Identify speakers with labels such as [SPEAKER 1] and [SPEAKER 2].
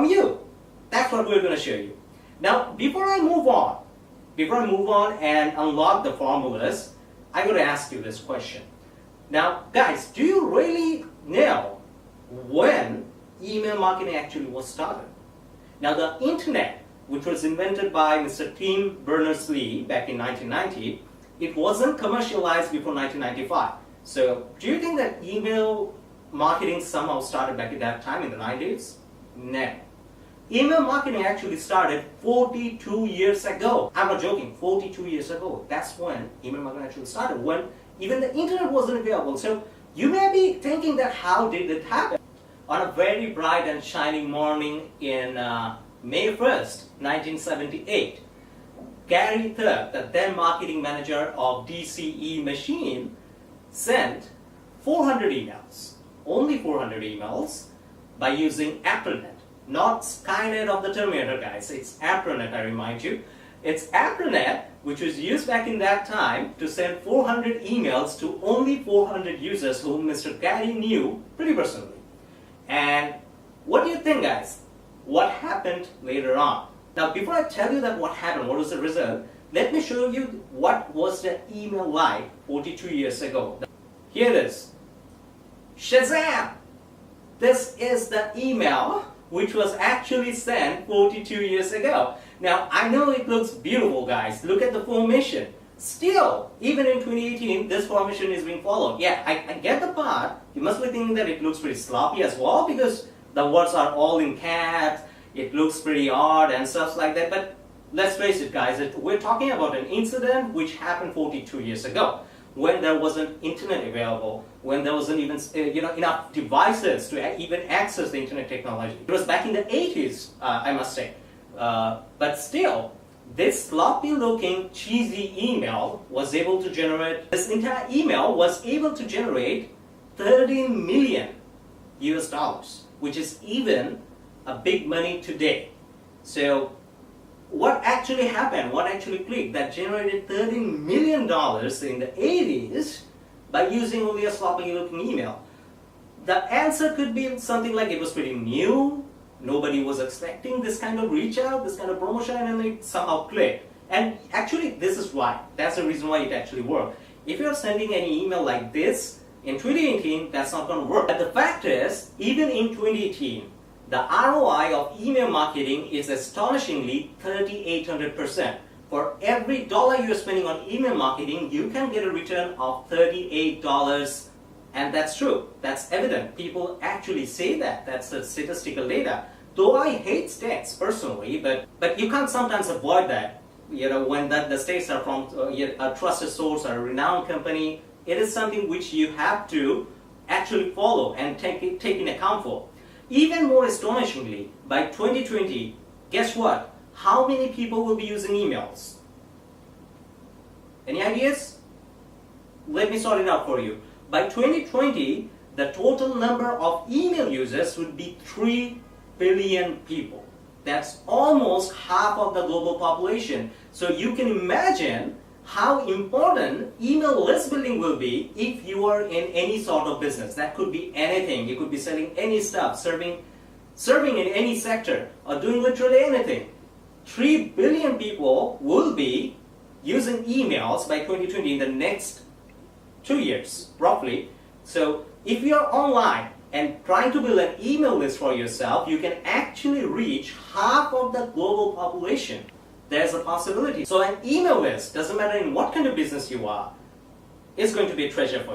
[SPEAKER 1] from you. That's what we're going to show you. Now, before I move on and unlock the formulas, I'm going to ask you this question. Now, guys, do you really know when email marketing actually was started? Now, the internet, which was invented by Mr. Tim Berners-Lee back in 1990, it wasn't commercialized before 1995. So, do you think that email marketing somehow started back at that time in the 90s? No. Email marketing actually started 42 years ago. I'm not joking, 42 years ago. That's when email marketing actually started, when even the internet wasn't available. So you may be thinking that how did it happen? On a very bright and shining morning in May 1st, 1978, Gary Thurb, the then marketing manager of DCE Machine, sent 400 emails, only 400 emails, by using APRILNet. Not Skynet of the Terminator, guys. It's APRILNet, I remind you. It's APRILNet, which was used back in that time to send 400 emails to only 400 users whom Mr. Gary knew pretty personally. And what do you think, guys? What happened later on? Now, before I tell you that what happened, what was the result, let me show you what was the email like 42 years ago. Here it is. Shazam! This is the email which was actually sent 42 years ago. Now, I know it looks beautiful, guys. Look at the formation. Still, even in 2018, this formation is being followed. Yeah, I get the part. You must be thinking that it looks pretty sloppy as well, because the words are all in caps. It looks pretty odd and stuff like that. But let's face it, guys. We're talking about an incident which happened 42 years ago, when there wasn't internet available, when there wasn't even enough devices to even access the internet technology. It was back in the 80s, I must say. But still, this sloppy looking cheesy email was able to generate, this entire email was able to generate 13 million US dollars, which is even a big money today. So what actually happened, what actually clicked that generated $13 million in the 80s by using only a sloppy looking email? The answer could be something like it was pretty new, nobody was expecting this kind of reach out, this kind of promotion, and it somehow clicked. And actually this is why, that's the reason why it actually worked. If you're sending any email like this in 2018, that's not going to work. But the fact is, even in 2018, the ROI of email marketing is astonishingly 3,800%. For every dollar you're spending on email marketing, you can get a return of $38. And that's true. That's evident. People actually say that. That's the statistical data. Though I hate stats personally, but you can't sometimes avoid that. When the stats are from a trusted source or a renowned company, it is something which you have to actually follow and take in account for. Even more astonishingly, by 2020, guess what? How many people will be using emails? Any ideas? Let me sort it out for you. By 2020, the total number of email users would be 3 billion people. That's almost half of the global population. So you can imagine how important email list building will be if you are in any sort of business. That could be anything. You could be selling any stuff, serving in any sector, or doing literally anything. 3 billion people will be using emails by 2020 in the next 2 years, roughly. So if you are online and trying to build an email list for yourself, you can actually reach half of the global population. There's a possibility. So an email list, doesn't matter in what kind of business you are, is going to be a treasure for you.